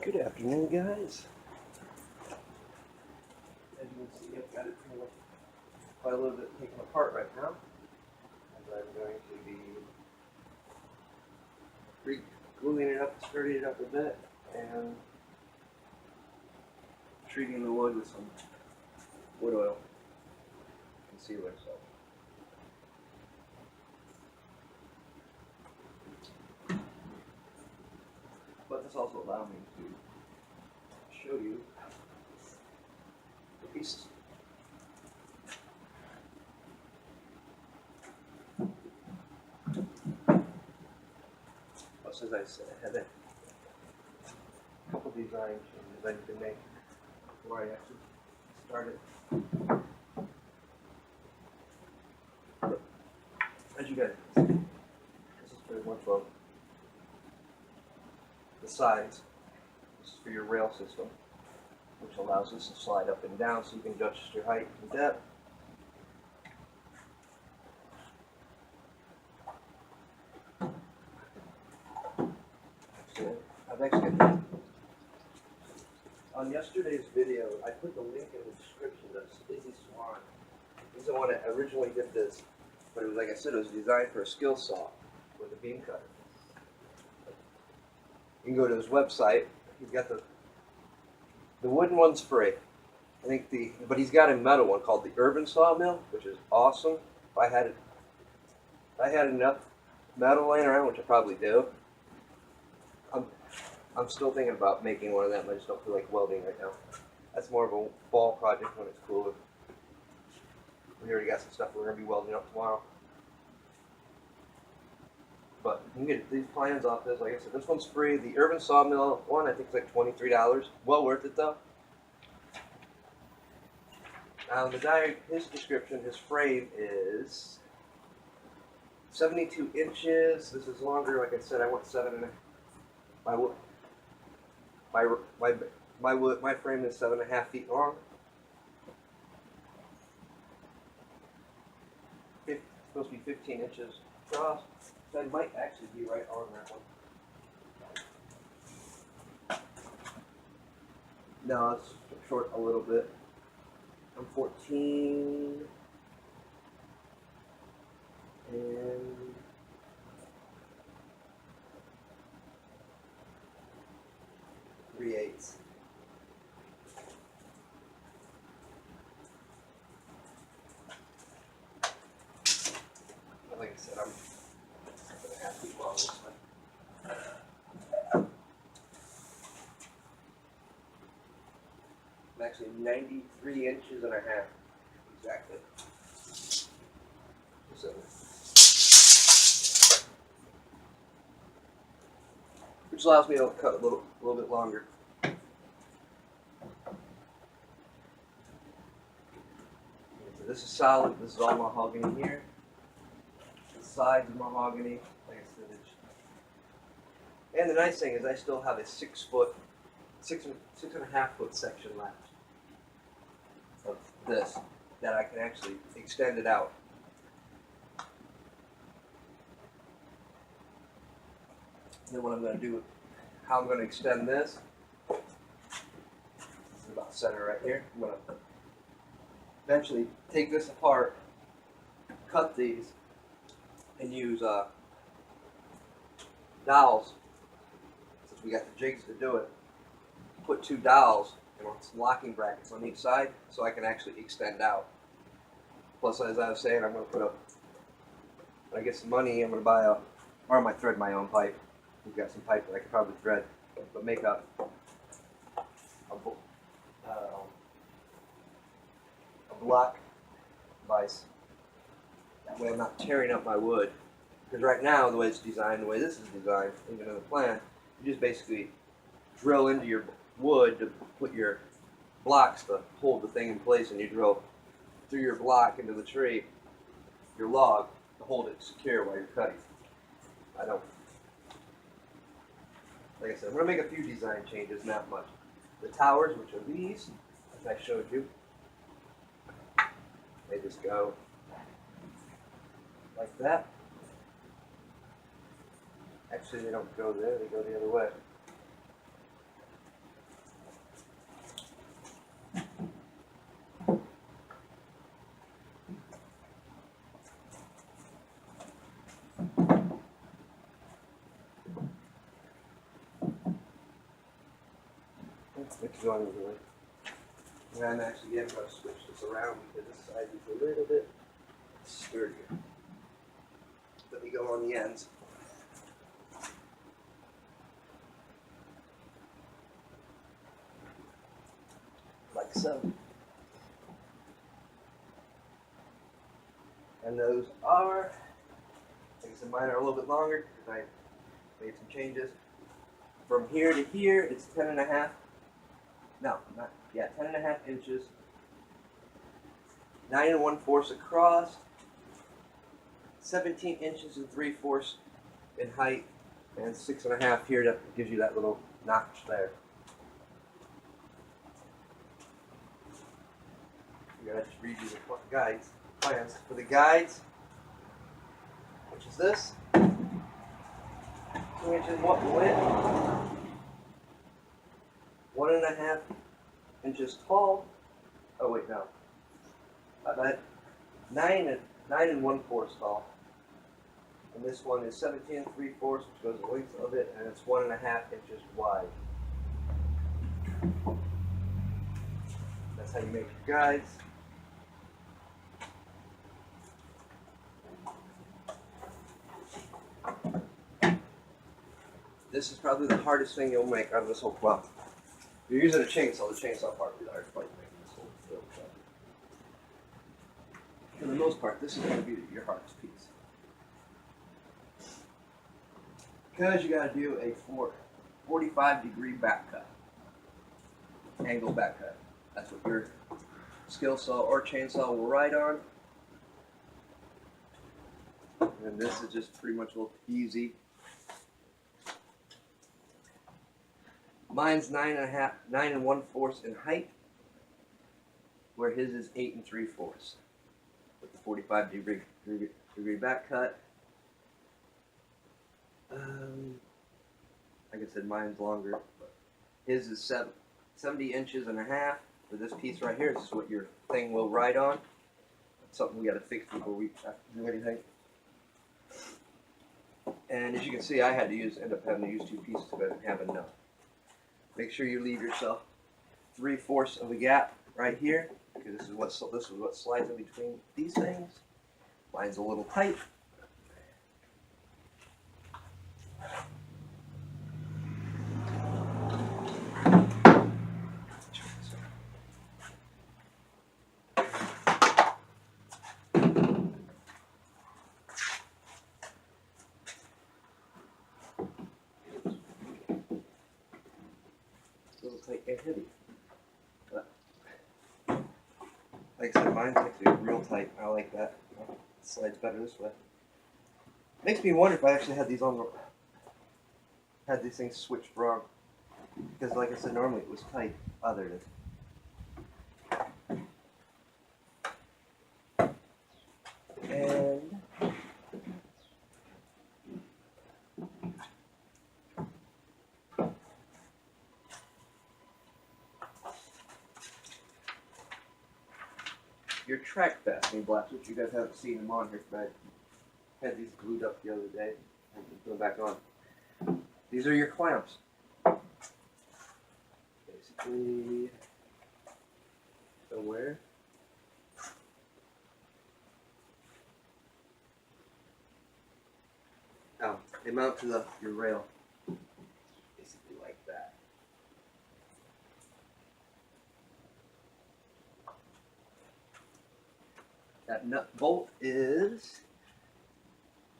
Good afternoon, guys. As you can see, I've got it pretty much quite a little bit taken apart right now, as I'm going to be gluing it up, sturdying it up a bit, and treating the wood with some wood oil concealer. But this also allows me to show you the pieces. Plus, as I said, I had a couple design changes I need to make before I actually started. But as you guys can see, this is pretty much of the sides. This is for your rail system, which allows this to slide up and down so you can adjust your height and depth. I've actually, on yesterday's video, I put the link in the description. That's Izzy Swan. He's the one that originally did this, but it was, like I said, it was designed for a skill saw with a beam cutter. You can go to his website. He's got the wooden one's free. I think but he's got a metal one called the Urban Sawmill, which is awesome. If I had enough metal laying around, which I probably do, I'm still thinking about making one of them. I just don't feel like welding right now. That's more of a fall project when it's cooler. We already got some stuff we're going to be welding up tomorrow. But you can get these plans off this. Like I said, this one's free. The Urban Sawmill one, I think it's like $23. Well worth it though. The guy, his description, his frame is 72 inches. This is longer. Like I said, I went 7.5. My frame is 7.5 feet long. It's supposed to be 15 inches across. So I might actually be right on that one. No, it's short a little bit. I'm 14 and 3/8. Like I said, I'm 7.5 feet long this one. I'm actually 93 inches and a half, exactly. So, which allows me to cut a little bit longer. So this is solid. This is all mahogany here. The sides are mahogany, like I said. And the nice thing is, I still have a 6.5 foot section left of this that I can actually extend it out. And then what I'm going to do, how I'm going to extend this is about center right here. I'm going to eventually take this apart, cut these, and use dowels. Since we got the jigs to do it, put 2 dowels and some locking brackets on each side so I can actually extend out. Plus, as I was saying, I'm going to put up, when I get some money, I'm going to buy or I might thread my own pipe. We've got some pipe that I could probably thread, but make a block vise. That way I'm not tearing up my wood. Because right now, the way it's designed, the way this is designed, even in the plan, you just basically drill into your wood to put your blocks to hold the thing in place, and you drill through your block into the tree, your log, to hold it secure while you're cutting. Like I said, I'm going to make a few design changes, not much. The towers, which are these, as I showed you, they just go like that. Actually, they don't go there, they go the other way. It's going really. And I'm actually going to switch this around because this side is a little bit sturdier. Let me go on the ends. Like so. And those are, like I said, mine are a little bit longer because I made some changes. From here to here, it's 10.5. No, not, yeah, 10.5 inches. 9 1/4 across. 17 inches and 3/4 in height, and 6.5 here. That gives you that little notch there. I gotta just read you the guides, plans. For the guides, which is this, 2 inches width, 1.5 inches tall. Oh wait, no. About 9 1/4 tall. And this one is 17 3/4, which goes the length of it, and it's 1.5 inches wide. That's how you make your guides. This is probably the hardest thing you'll make out of this whole cloth. If you're using a chainsaw, the chainsaw part will be the hardest part to make this whole build. For the most part, this is going to be your hardest piece. Because you got to do a 45-degree back cut, angle back cut. That's what your skill saw or chainsaw will ride on. And this is just pretty much a little easy. Mine's 9 1/4 in height, where his is 8 3/4 with the 45-degree back cut. Like I said, mine's longer, but his is 70 inches and a half for this piece right here. This is what your thing will ride on. That's something we got to fix before we have to do anything. And as you can see, I had to end up having to use 2 pieces because I didn't have enough. Make sure you leave yourself 3/4 of a gap right here, because this is what slides in between these things. Mine's a little tight. A little tight and heavy. But, like I said, mine's actually real tight. I like that. It slides better this way. Makes me wonder if I actually had these things switched wrong. Because like I said, normally it was tight. Oh, there it is. And your track fastening blocks, which you guys haven't seen them on here, but I had these glued up the other day. I'm going back on. These are your clamps. Basically, somewhere. Oh, they mount to your rail. Basically like that. That nut bolt is,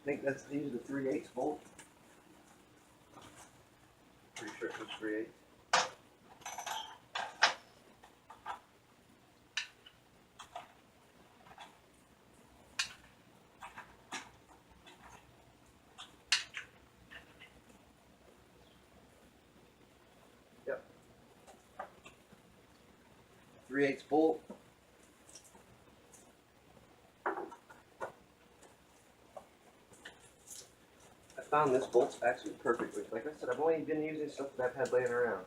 I think these are the 3/8 bolt. Pretty sure it's 3/8. Yep. 3/8 bolt. I found this bolt's actually perfect. Like I said, I've only been using stuff that I've had laying around.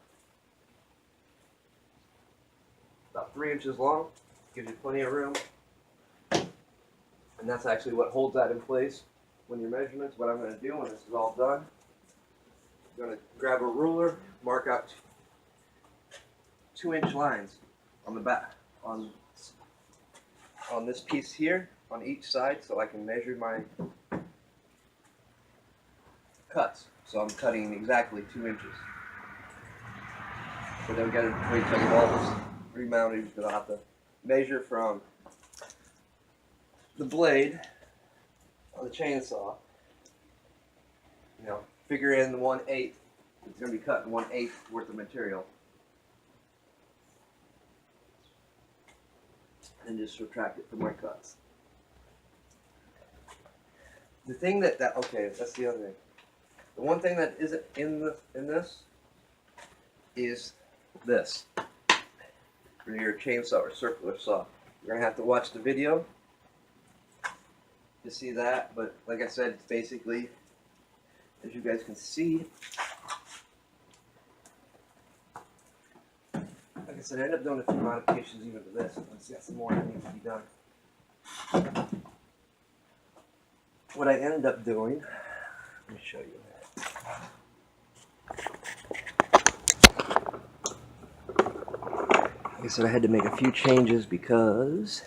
About 3 inches long, gives you plenty of room. And that's actually what holds that in place when your measurements. What I'm going to do when this is all done, I'm going to grab a ruler, mark out 2-inch lines on the back, on this piece here, on each side, so I can measure my cuts. So I'm cutting exactly 2 inches. So then we gotta wait till I get all this remounted, because I'll have to measure from the blade on the chainsaw. You know, figure in the 1/8. It's gonna be cutting 1/8 worth of material. And just subtract it from my cuts. The thing okay, that's the other thing. The one thing that isn't in this is this for your chainsaw or circular saw. You're gonna have to watch the video to see that, but like I said, it's basically, as you guys can see, like I said, I ended up doing a few modifications even to this. Let's get some more that needs to be done. What I ended up doing, let me show you. Like I said, I had to make a few changes because,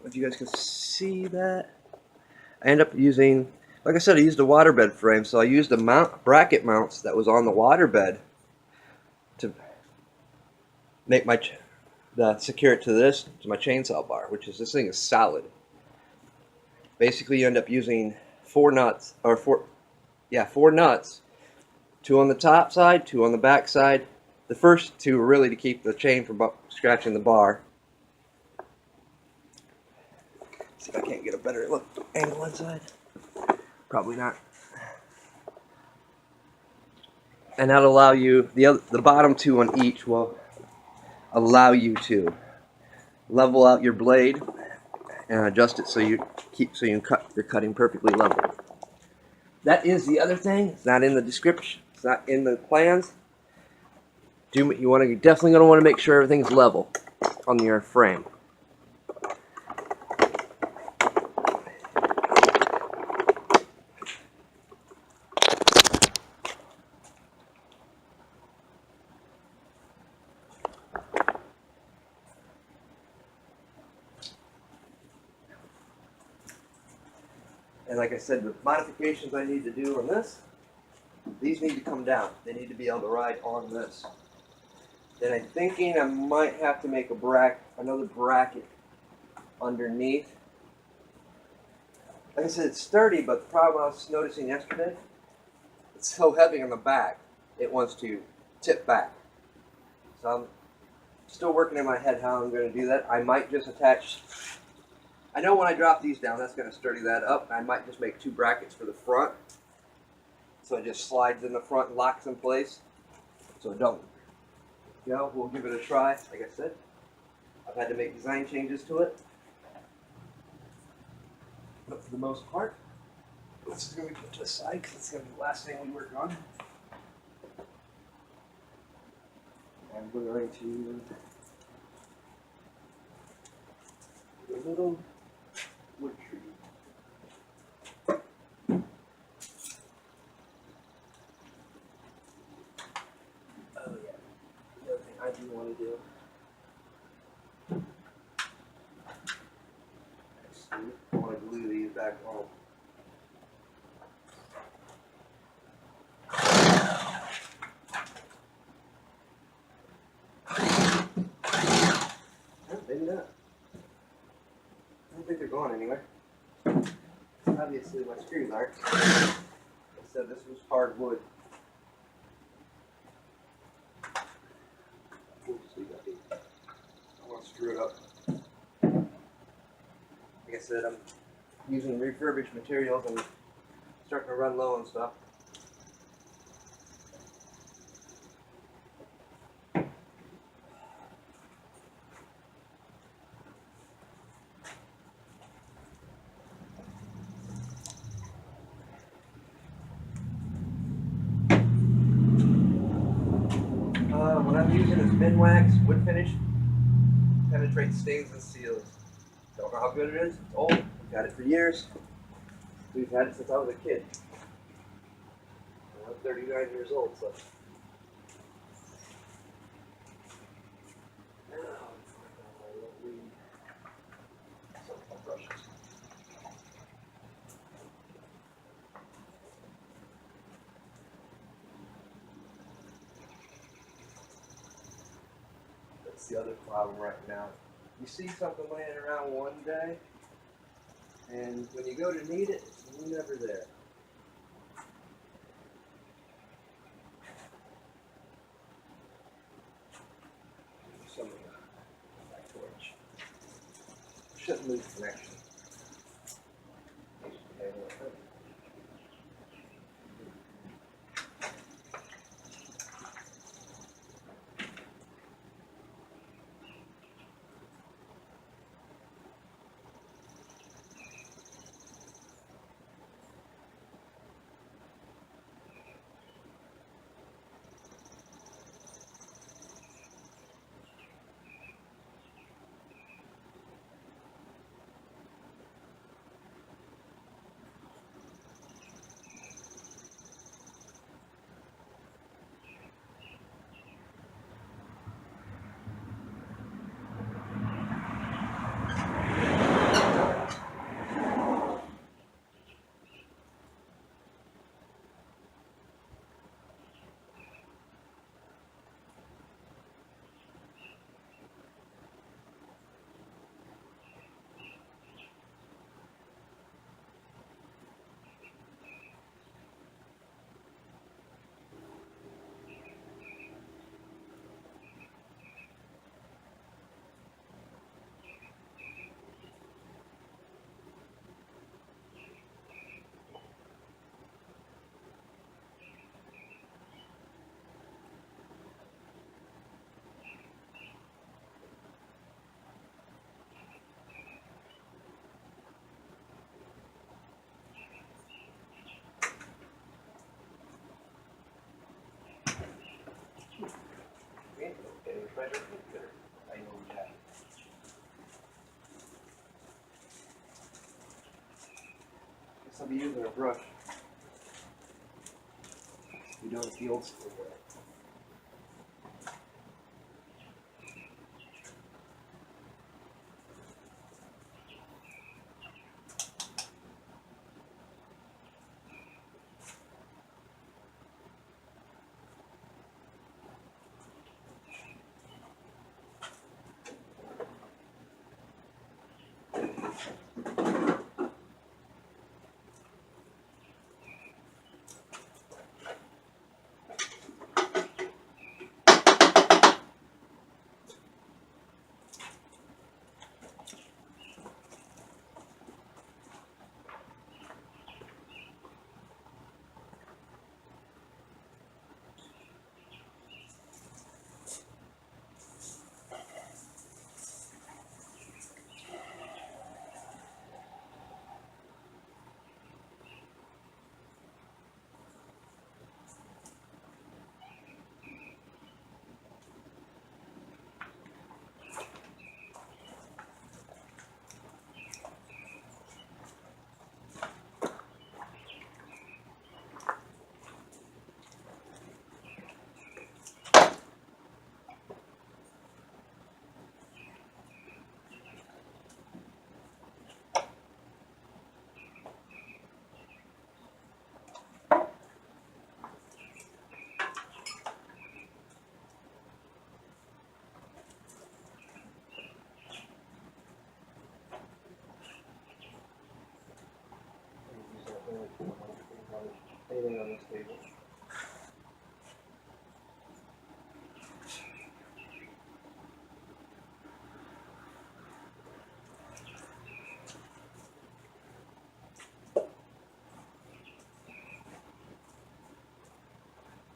if you guys can see that, I ended up using, like I said, I used a waterbed frame, so I used the bracket mounts that was on the waterbed to make secure it to my chainsaw bar, which is, this thing is solid. Basically, you end up using 4 nuts, 4 nuts, 2 on the top side, 2 on the back side. The first 2 are really to keep the chain from scratching the bar. See if I can't get a better angle inside. Probably not. And that'll allow you, the bottom 2 on each will allow you to level out your blade and adjust it so you're cutting perfectly level. That is the other thing. It's not in the description. It's not in the plans. You're definitely going to want to make sure everything's level on your frame. And like I said, the modifications I need to do on this, these need to come down. They need to be able to ride on this. Then I'm thinking I might have to make another bracket underneath. Like I said, it's sturdy, but the problem I was noticing yesterday, it's so heavy on the back, it wants to tip back. So I'm still working in my head how I'm going to do that. I might just attach, I know when I drop these down, that's going to sturdy that up. I might just make 2 brackets for the front, so it just slides in the front and locks in place, so it don't. You know, we'll give it a try. Like I said, I've had to make design changes to it, but for the most part, this is going to be put to the side because it's going to be the last thing we work on. And we're going to do a little wood tree. Oh yeah, the other thing I do want to do. Actually, I want to glue these back on. Maybe not. I don't think they're going anywhere. Obviously, my screws aren't. I said this was hard wood. We'll just leave that be. I don't want to screw it up. Like I said, I'm using refurbished materials and starting to run low on stuff. What I'm using is Minwax wood finish, penetrates stains and seals. Don't know how good it is. It's old. We've had it for years. We've had it since I was a kid. I'm 39 years old, so That's the other problem right now. You see something laying around one day, and when you go to need it, it's never there. Some of the back torch. Shouldn't lose connection. I know that. Guess I'll be using a brush. We're doing the old school way. Anything on this table.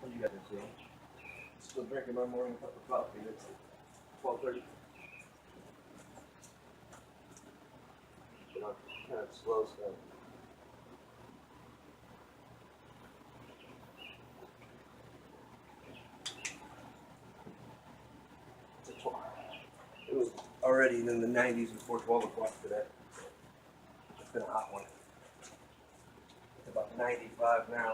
What you guys are seeing? Still drinking my morning cup of coffee. It's 12:30. But I'm kind of slow stuff. It was already in the 90s before 12 o'clock today. It's been a hot one. It's about 95 now.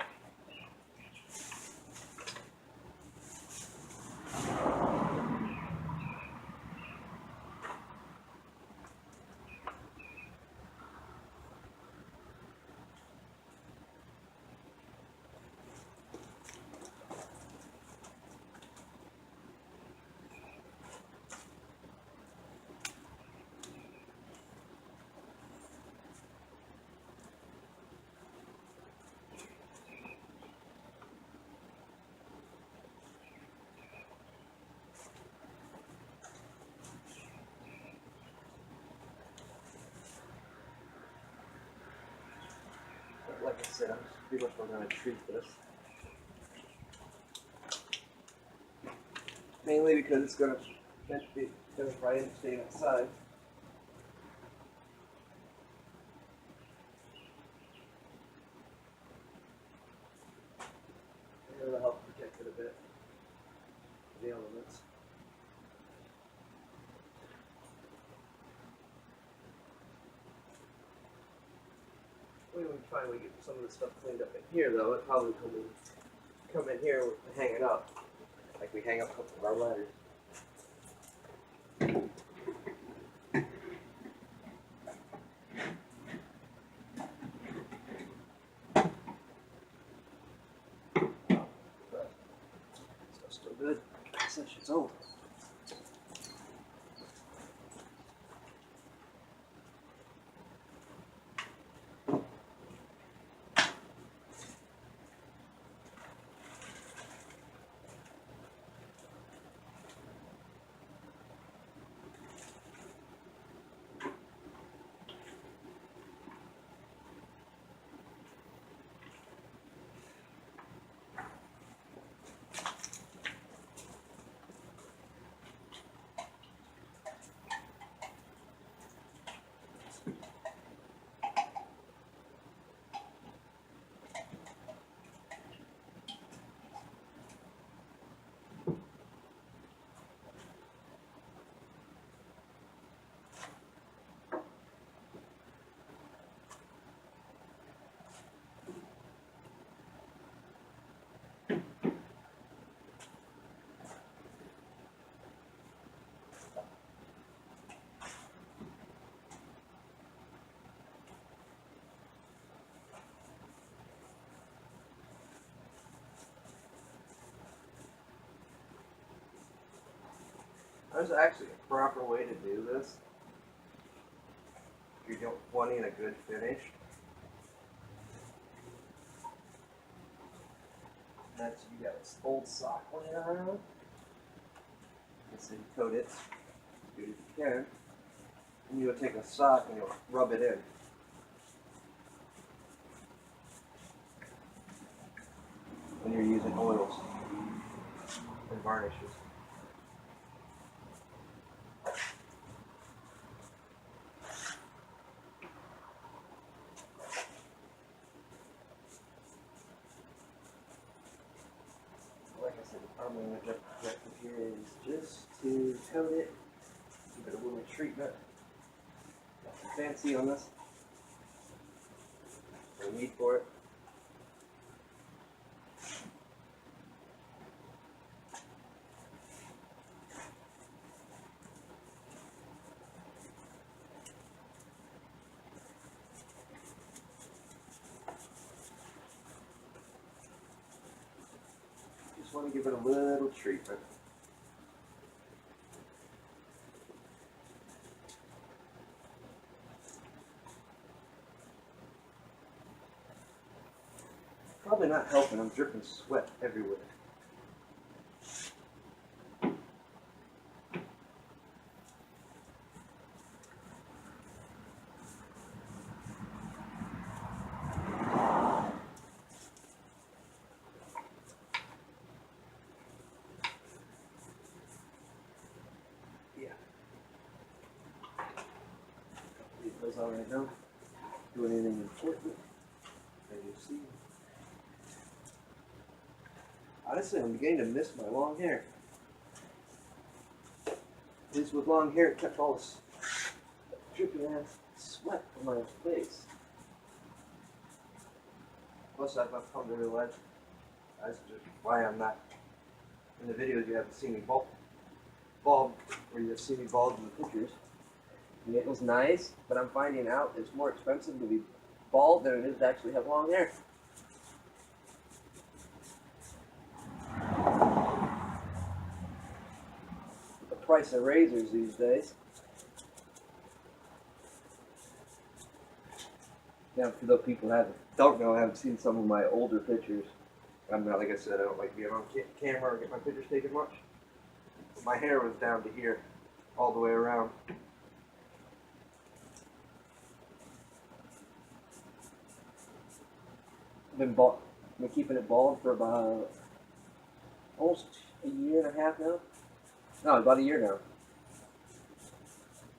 said, I'm pretty much going to treat this. Mainly because it's going to probably end up staying outside. It'll help protect it a bit. The elements. When we finally get some of the stuff cleaned up in here, though, it probably come in here and hang it up, like we hang up a couple of our ladders. Stuff's still good. That shit's old. There's actually a proper way to do this. If you're wanting a good finish. That's, you got this old sock laying around. So you coat it as good as you can. And you'll take a sock and you'll rub it in. When you're using oils and varnishes. Like I said, the primary objective here is just to coat it, give it a little treatment. Nothing fancy on this. No need for it. Just want to give it a little treatment. Probably not helping, I'm dripping sweat everywhere. Yeah. Leave those on right now. Do anything important. As you see. Honestly, I'm beginning to miss my long hair. At least with long hair, it kept all this dripping ass sweat from my face. Plus, I've come to realize that's just why I'm not in the videos. You haven't seen me bald, where you have seen me bald in the pictures. And it was nice, but I'm finding out it's more expensive to be bald than it is to actually have long hair. Price of razors these days. Now, for those people who don't know, I haven't seen some of my older pictures. I'm not, like I said, I don't like being on camera or get my pictures taken much. But my hair was down to here, all the way around. been keeping it bald for about almost a year and a half now. No, about a year now.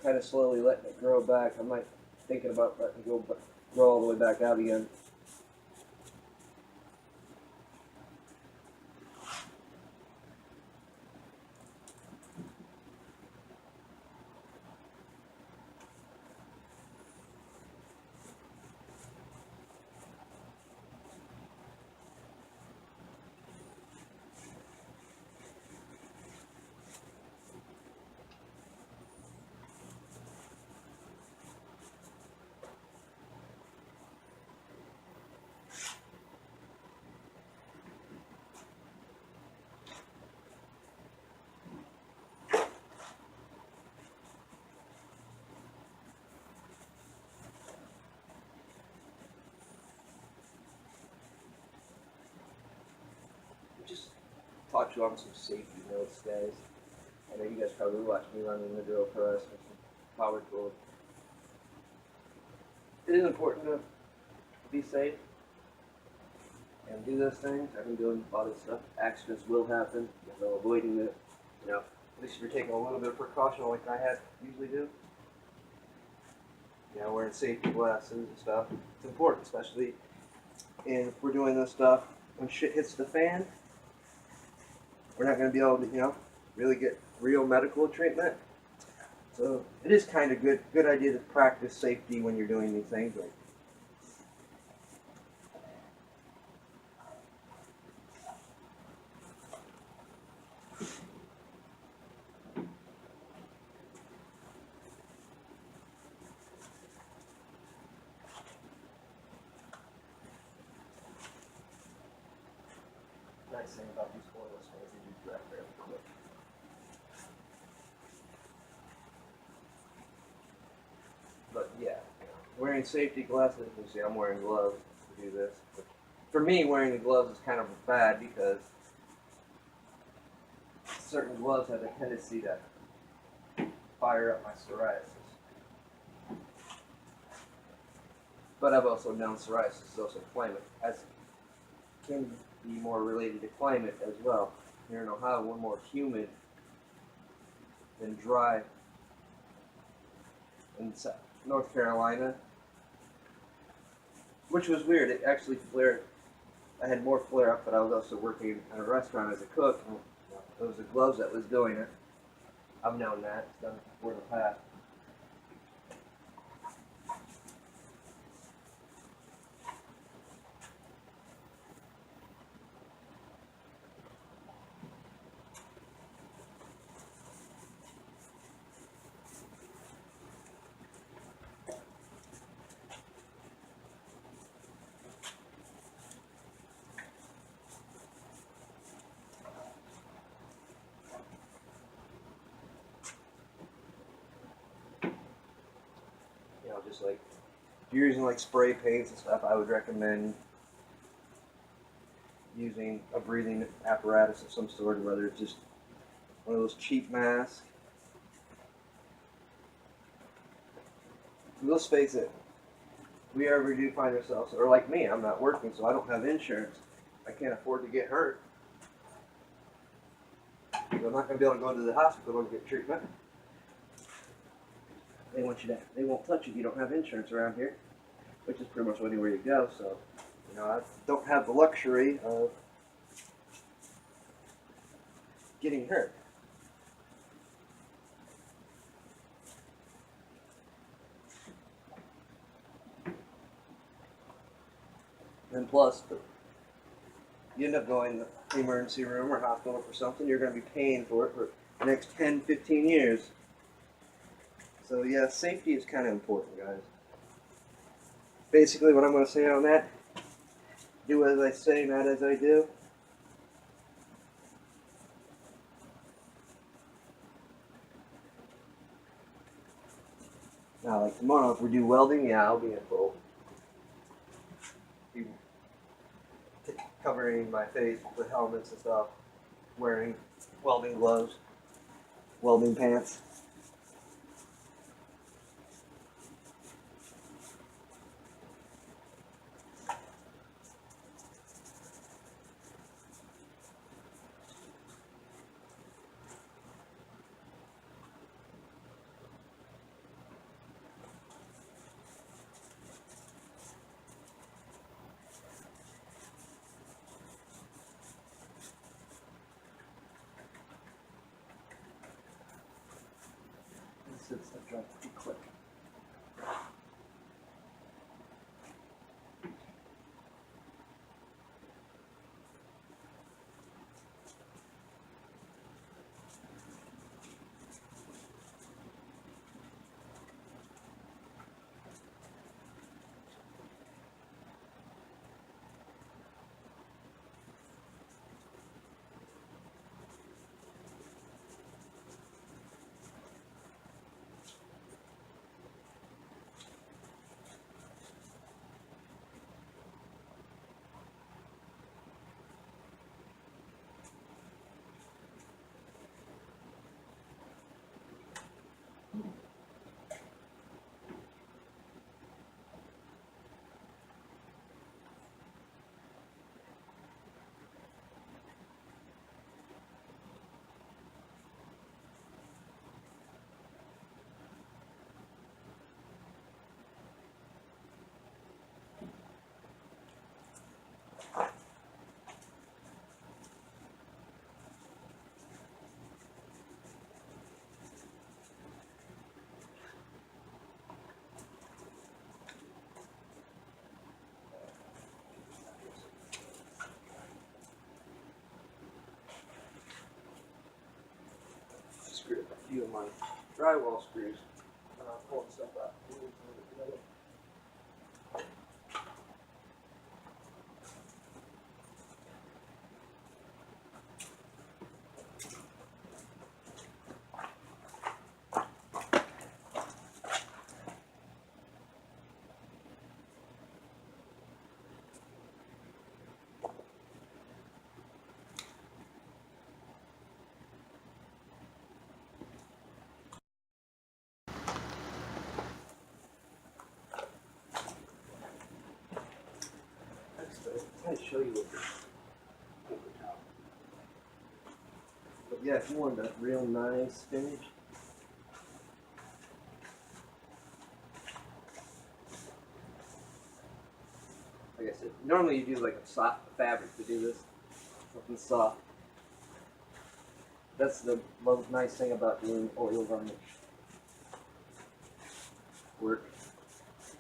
Kind of slowly letting it grow back. I might thinking about letting it grow all the way back out again. Just talk to you on some safety notes, guys. I know you guys probably watch me running the drill press with some power tools. It is important to be safe and do those things. I've been doing a lot of stuff. Accidents will happen. There's no avoiding it. You know, at least if you're taking a little bit of precaution like I usually do. You know, wearing safety glasses and stuff. It's important, especially if we're doing this stuff when shit hits the fan. We're not going to be able to, you know, really get real medical treatment. So it is kind of good idea to practice safety when you're doing these things. Like, nice thing about these oil sprays, they do dry fairly quick. But yeah, wearing safety glasses, you see I'm wearing gloves to do this. But for me, wearing the gloves is kind of bad because certain gloves have a tendency to fire up my psoriasis. But I've also known psoriasis is also climate, as can be more related to climate as well. Here in Ohio, we're more humid than dry. In North Carolina, which was weird. It actually flared. I had more flare up, but I was also working in a restaurant as a cook. And it was the gloves that was doing it. I've known that. It's done it before in the past. You know, just like if you're using like spray paints and stuff, I would recommend using a breathing apparatus of some sort, whether it's just one of those cheap masks. Let's face it, we ever do find ourselves, or like me, I'm not working, so I don't have insurance. I can't afford to get hurt. So I'm not going to be able to go to the hospital and get treatment. They won't touch you if you don't have insurance around here, which is pretty much anywhere you go. So, you know, I don't have the luxury of getting hurt. And plus, you end up going to the emergency room or hospital for something, you're going to be paying for it for the next 10, 15 years. So yeah, safety is kind of important, guys. Basically what I'm going to say on that, do as I say, not as I do. Now, like tomorrow, if we do welding, yeah, I'll be in full. Be covering my face with helmets and stuff, wearing welding gloves, welding pants. said stuff dries pretty quick. Screw a few of my drywall screws. Pulling stuff out. I'm going to show you what this paper towel. But yeah, if you want that real nice finish, like I said, normally you do like a soft fabric to do this, something soft. That's the most nice thing about doing oil varnish work.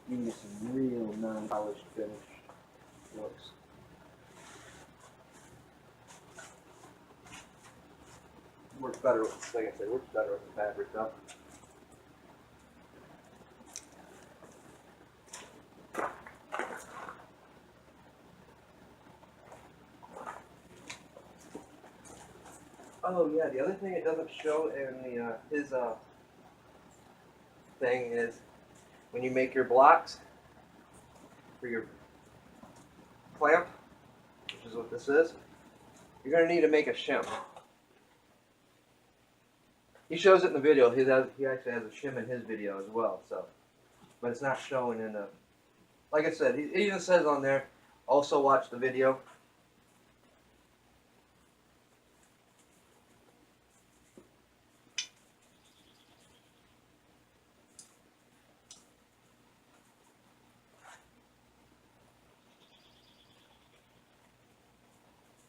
You can get some real non-polished finish looks. Works better with, like I said, works better with the fabric though. Oh yeah, the other thing it doesn't show in the his thing is when you make your blocks for your clamp, which is what this is, you're going to need to make a shim. He shows it in the video. He actually has a shim in his video as well. So, but it's not showing in the. Like I said, he even says on there, also watch the video.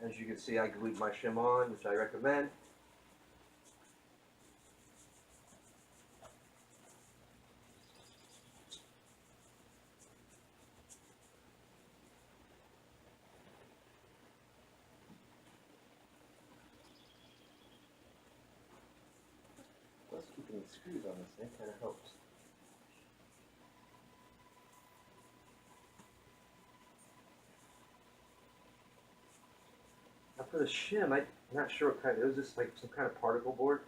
As you can see, I glued my shim on, which I recommend. Plus, keeping the screws on this thing kind of helps. Now for the shim, I'm not sure what kind. It was just like some kind of particle board.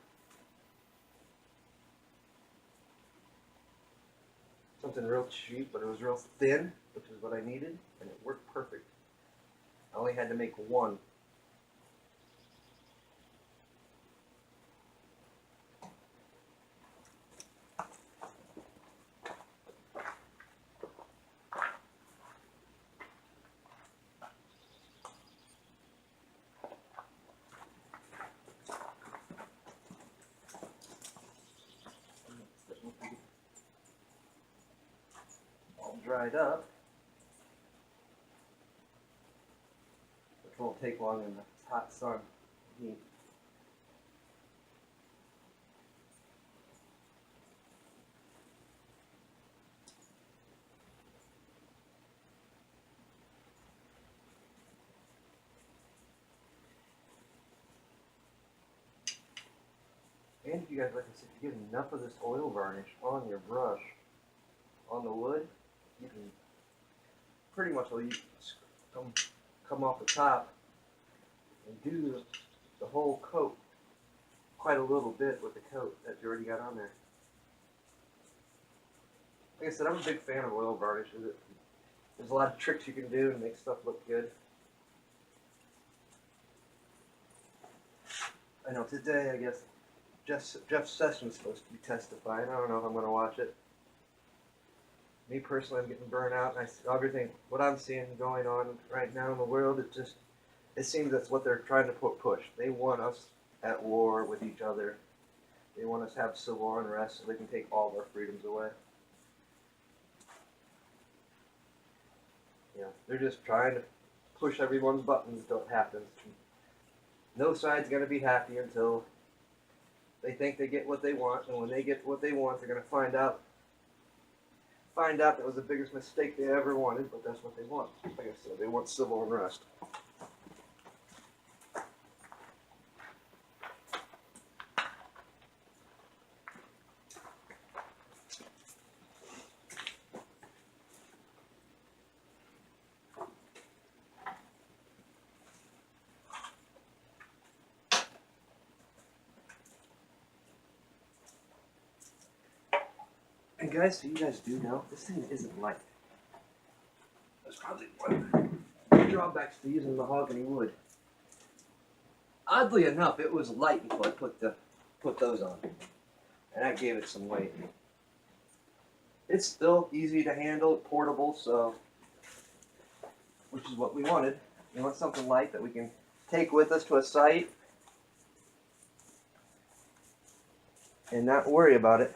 Something real cheap, but it was real thin, which is what I needed, and it worked perfect. I only had to make one. All dried up. Which won't take long in the hot sun heat. And if you guys, like I said, if you get enough of this oil varnish on your brush, on the wood, you can pretty much come off the top and do the whole coat quite a little bit with the coat that you already got on there. Like I said, I'm a big fan of oil varnishes. There's a lot of tricks you can do to make stuff look good. I know today, I guess, Jeff Sessions is supposed to be testifying. I don't know if I'm going to watch it. Me personally, I'm getting burnt out, and everything, what I'm seeing going on right now in the world, it seems that's what they're trying to push. They want us at war with each other. They want us to have civil unrest so they can take all of our freedoms away. Yeah, they're just trying to push everyone's buttons until it happens. No side's going to be happy until they think they get what they want, and when they get what they want, they're going to find out that was the biggest mistake they ever wanted, but that's what they want. Like I said, they want civil unrest. And guys, so you guys do know, this thing isn't light. That's probably one of the drawbacks to using mahogany wood. Oddly enough, it was light until I put those on. And that gave it some weight. It's still easy to handle, portable, so, which is what we wanted. We want something light that we can take with us to a site and not worry about it.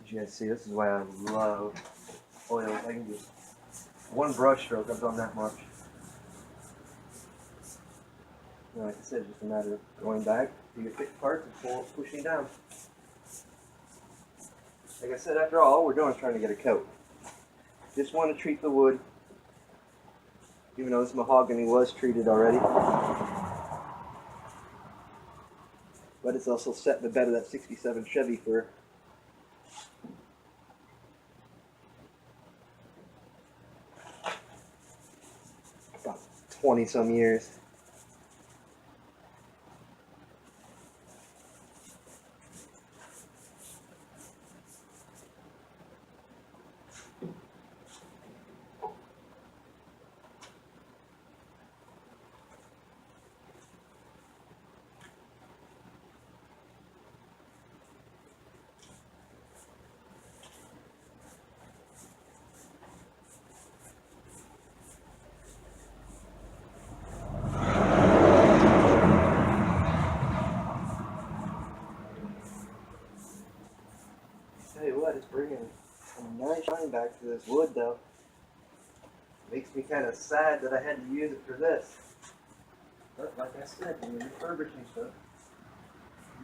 As you guys see, this is why I love oil. I can just one brush stroke, I've done that much. And like I said, it's just a matter of going back to your thick parts and pushing down. Like I said, after all we're doing is trying to get a coat. Just want to treat the wood, even though this mahogany was treated already. But it's also set in the bed of that 67 Chevy for about 20 some years. Tell you what, it's bringing a nice shine back to this wood though. Makes me kind of sad that I had to use it for this. But like I said, when you're refurbishing stuff,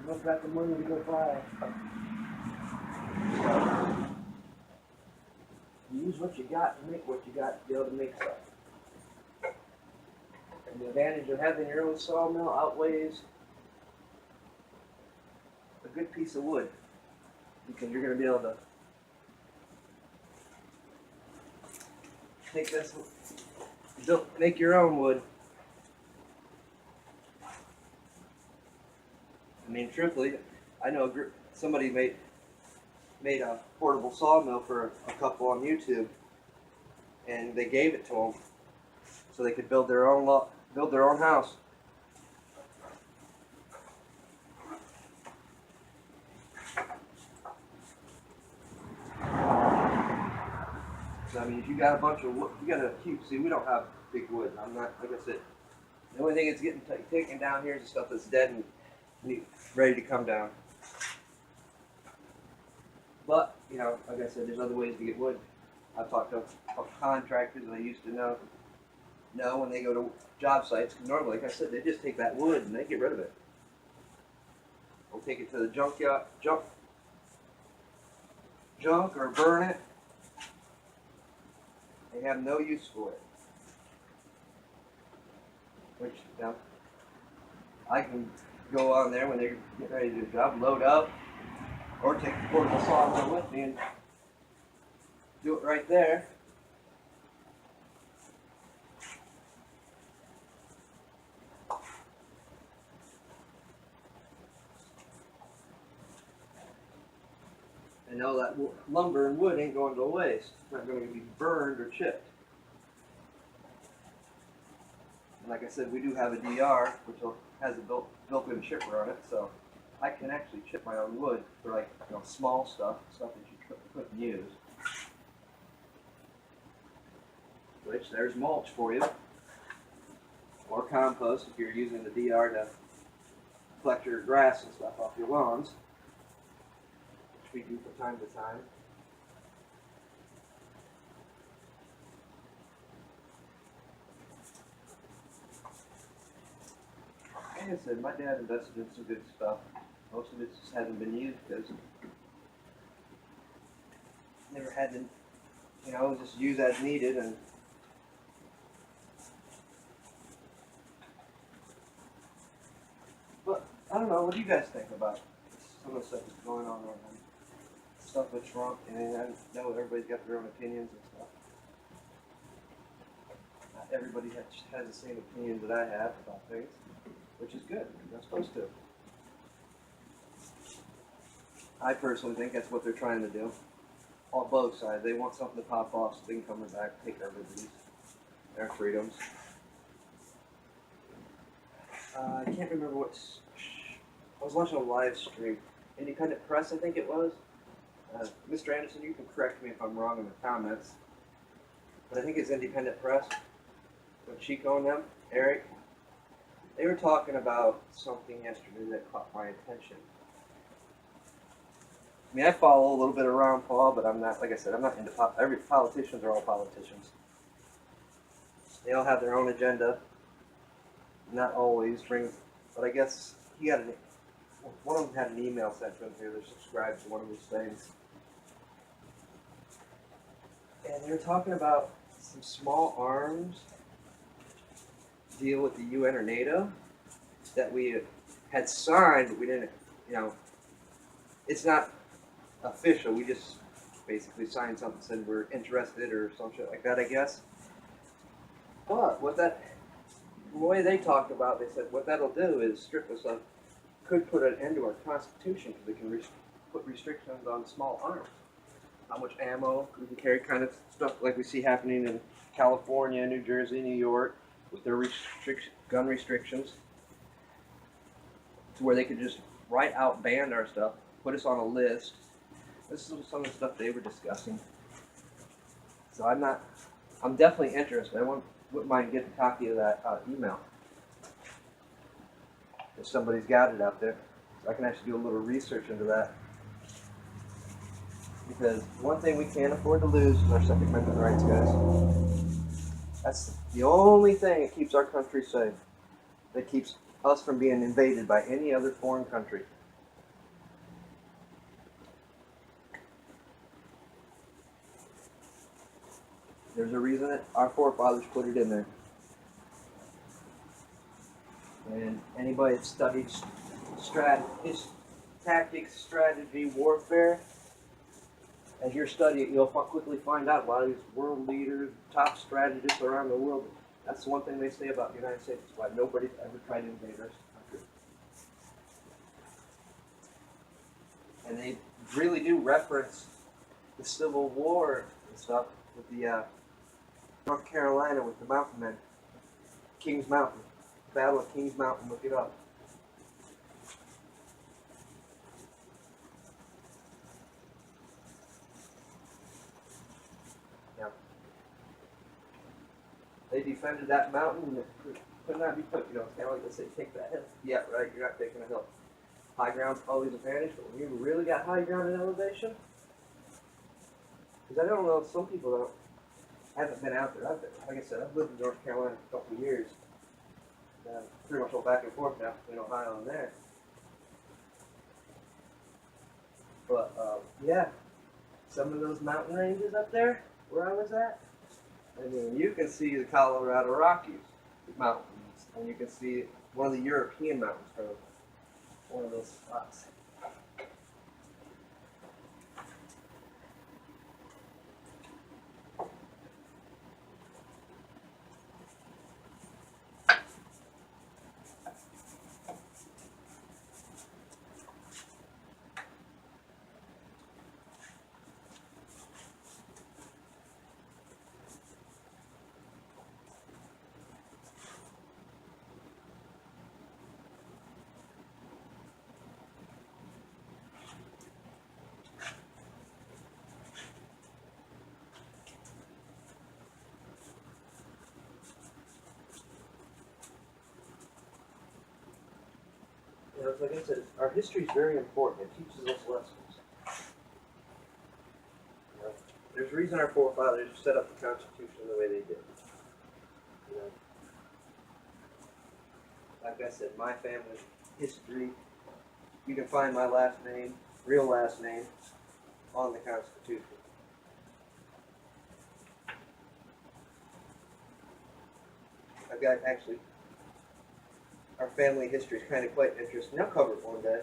you don't got the money to go buy. You use what you got to make what you got to be able to make stuff. And the advantage of having your own sawmill outweighs a good piece of wood. Because you're going to be able to take this, make your own wood. I mean, truthfully, I know somebody made a portable sawmill for a couple on YouTube, and they gave it to them so they could build their own house. I mean, if you got a bunch of wood, you got a cube. See, we don't have big wood. I'm not, like I said, the only thing that's getting taken down here is the stuff that's dead and ready to come down. But, you know, like I said, there's other ways to get wood. I've talked to contractors that I used to know when they go to job sites, because normally, like I said, they just take that wood and they get rid of it. They'll take it to the junk or burn it. They have no use for it. Which, you know, I can go on there when they're getting ready to do the job, load up, or take the portable sawmill with me and do it right there. And know that lumber and wood ain't going to waste. It's not going to be burned or chipped. And like I said, we do have a DR, which has a built-in chipper on it, so I can actually chip my own wood for like small stuff that you couldn't use. Which there's mulch for you, or compost if you're using the DR to collect your grass and stuff off your lawns, which we do from time to time. Like I said, my dad invested in some good stuff. Most of it just hasn't been used because never had to, just use as needed. And but I don't know. What do you guys think about some of the stuff that's going on right now? Stuff with Trump, and I know everybody's got their own opinions and stuff. Not everybody has the same opinions that I have about things, which is good. They're supposed to. I personally think that's what they're trying to do. On both sides, they want something to pop off so they can come back, take our liberties, our freedoms. I can't remember what. I was watching a live stream. Independent Press, I think it was. Mr. Anderson, you can correct me if I'm wrong in the comments. But I think it's Independent Press. With Chico and them, Eric. They were talking about something yesterday that caught my attention. I mean, I follow a little bit of Ron Paul, but I'm not, like I said, I'm not into politicians are all politicians. They all have their own agenda. Not always but I guess one of them had an email sent to him here. They're subscribed to one of his things. And they were talking about some small arms deal with the UN or NATO that we had signed, but we didn't, it's not official. We just basically signed something that said we're interested or some shit like that, I guess. But the way they talked about, they said what that'll do is strip us of, could put an end to our Constitution because it can put restrictions on small arms. How much ammo we can carry, kind of stuff like we see happening in California, New Jersey, New York, with their gun restrictions, to where they could just right out ban our stuff, put us on a list. This is some of the stuff they were discussing. So I'm definitely interested. I wouldn't mind getting a copy of that email. If somebody's got it out there. So I can actually do a little research into that. Because one thing we can't afford to lose is our Second Amendment rights, guys. That's the only thing that keeps our country safe. That keeps us from being invaded by any other foreign country. There's a reason that our forefathers put it in there. And anybody that studied tactics, strategy, warfare, as you're studying, you'll quickly find out a lot of these world leaders, top strategists around the world. That's the one thing they say about the United States. It's why nobody's ever tried to invade our country. And they really do reference the Civil War and stuff with the North Carolina with the Mountain Men, Kings Mountain, Battle of Kings Mountain. Look it up. Yeah. They defended that mountain and it could not be put. It's kind of like they say, take that hill. Yeah, right. You're not taking a hill. High ground's always an advantage, but when you really got high ground in elevation, because I don't know, some people haven't been out there. Like I said, I've lived in North Carolina for a couple of years. Pretty much go back and forth now between Ohio and there. But yeah, some of those mountain ranges up there where I was at, I mean, you can see the Colorado Rockies mountains, and you can see one of the European mountains from one of those spots. You know, like I said, our history is very important. It teaches us lessons. You know, there's a reason our forefathers set up the Constitution the way they did. You know, like I said, my family history. You can find my last name, real last name, on the Constitution. I've got actually. Our family history is kind of quite interesting. I'll cover it one day.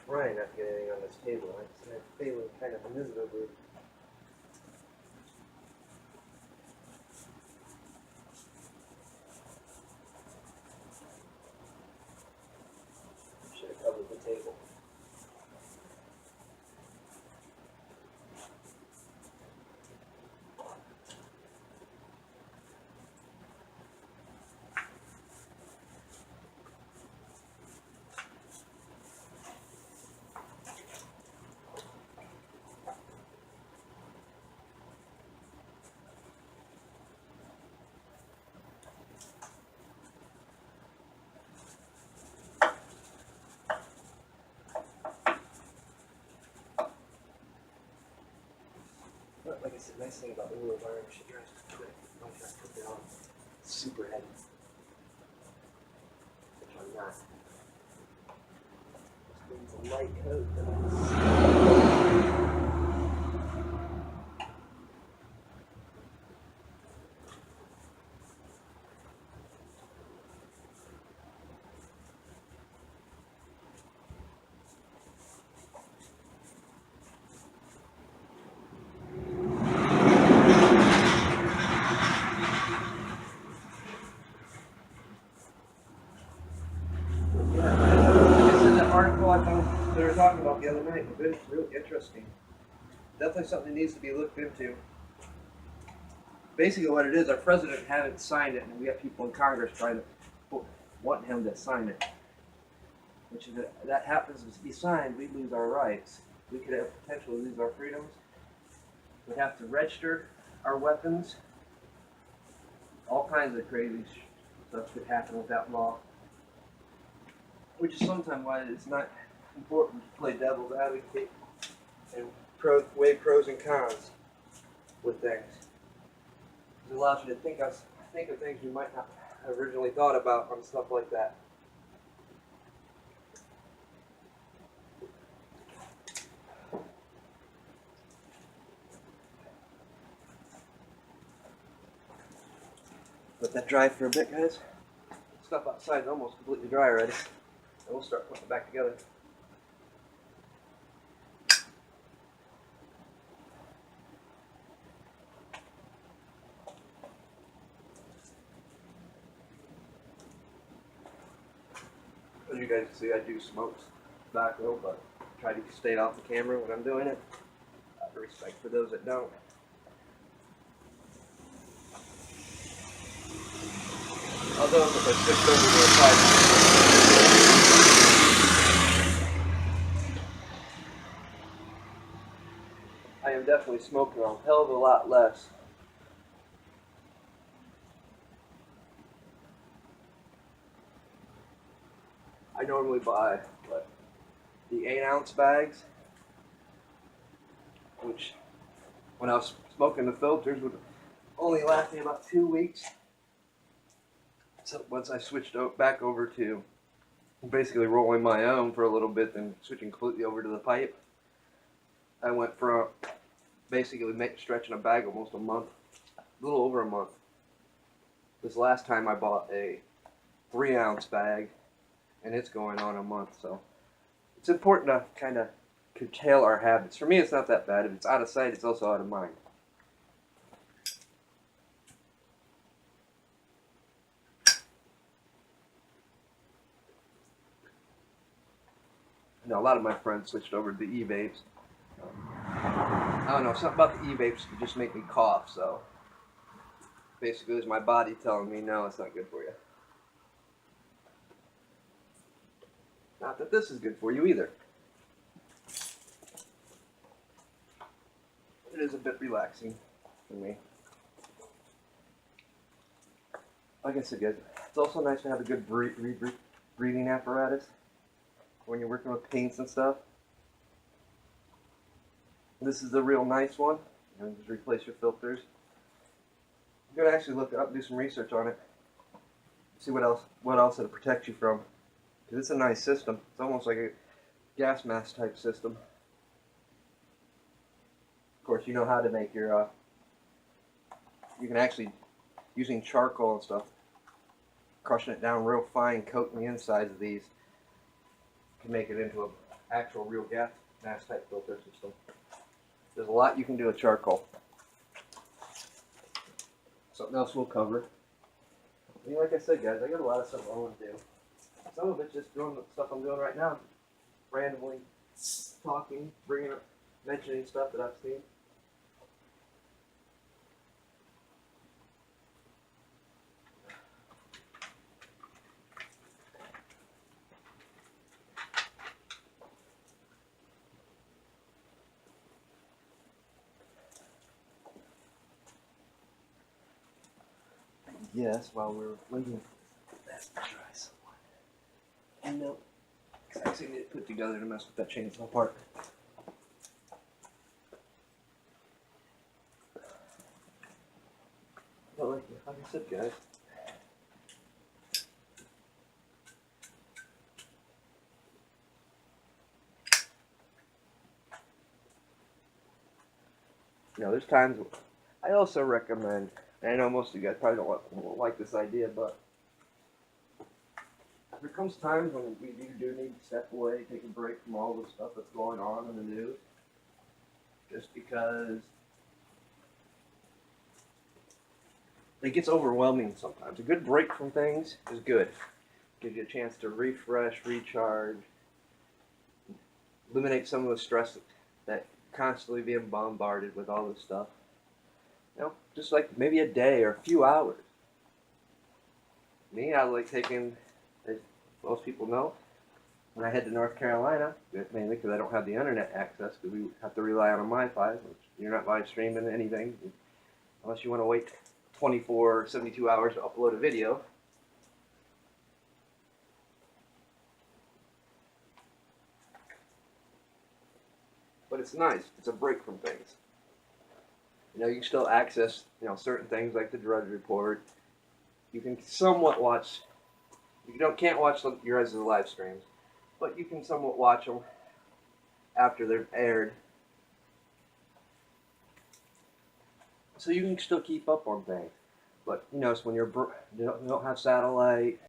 Trying not to get anything on this table. I'm failing kind of miserably. Should have covered the table. But like I said, the nice thing about the wheel iron is it dries quick. You don't have to put it on super heavy. Which I'm not. Just needs a light coat. They were talking about the other night. It's really interesting. Definitely something that needs to be looked into. Basically, what it is, our president hadn't signed it, and we got people in Congress trying to want him to sign it. Which, if that happens to be signed, we lose our rights. We could have potentially lose our freedoms. We'd have to register our weapons. All kinds of crazy stuff could happen with that law. Which is sometimes why it's not important to play devil's advocate and weigh pros and cons with things. It allows you to think of things you might not have originally thought about on stuff like that. Let that dry for a bit, guys. Stuff outside is almost completely dry already. And we'll start putting it back together. As you guys can see, I do smoke tobacco, but I try to stay off the camera when I'm doing it. Out of respect for those that don't. Although if I switched over to a I am definitely smoking a hell of a lot less normally buy the 8-ounce bags, which when I was smoking the filters would only last me about 2 weeks. So once I switched back over to basically rolling my own for a little bit, then switching completely over to the pipe, I went from basically stretching a bag almost a month, a little over a month. This last time I bought a 3-ounce bag, and it's going on a month. So it's important to kind of curtail our habits. For me, it's not that bad. If it's out of sight, it's also out of mind. Now, a lot of my friends switched over to the e-vapes. I don't know, something about the e-vapes could just make me cough, so basically it's my body telling me, no, it's not good for you. Not that this is good for you either. It is a bit relaxing for me. Like I said, guys, it's also nice to have a good breathing apparatus when you're working with paints and stuff. This is a real nice one. And just replace your filters. I'm gonna actually look it up, do some research on it, see what else it'll protect you from. Because it's a nice system. It's almost like a gas mask type system. Of course, you know how to make your. You can actually, using charcoal and stuff, crushing it down real fine, coating the insides of these, can make it into an actual real gas mask type filter system. There's a lot you can do with charcoal. Something else we'll cover. I mean, like I said, guys, I got a lot of stuff I want to do. Some of it's just doing the stuff I'm doing right now, randomly talking, bringing up, mentioning stuff that I've seen. Yes, while we're waiting for that to dry somewhat. And no, I actually need to put together to mess with that chainsaw part. But like I said, guys, there's times I also recommend, and I know most of you guys probably won't like this idea, but there comes times when we do need to step away, take a break from all the stuff that's going on in the news, just because it gets overwhelming sometimes. A good break from things is good. Gives you a chance to refresh, recharge, eliminate some of the stress that constantly being bombarded with all this stuff. Just like maybe a day or a few hours. Me, I like taking, as most people know, when I head to North Carolina, mainly because I don't have the internet access, because we have to rely on a Wi-Fi, which you're not live streaming anything, unless you want to wait 24, 72 hours to upload a video. But it's nice. It's a break from things. You can still access, certain things like the Drudge Report. You can somewhat watch. You can't watch your guys' live streams, but you can somewhat watch them after they're aired. So you can still keep up on things. But it's when you don't have satellite.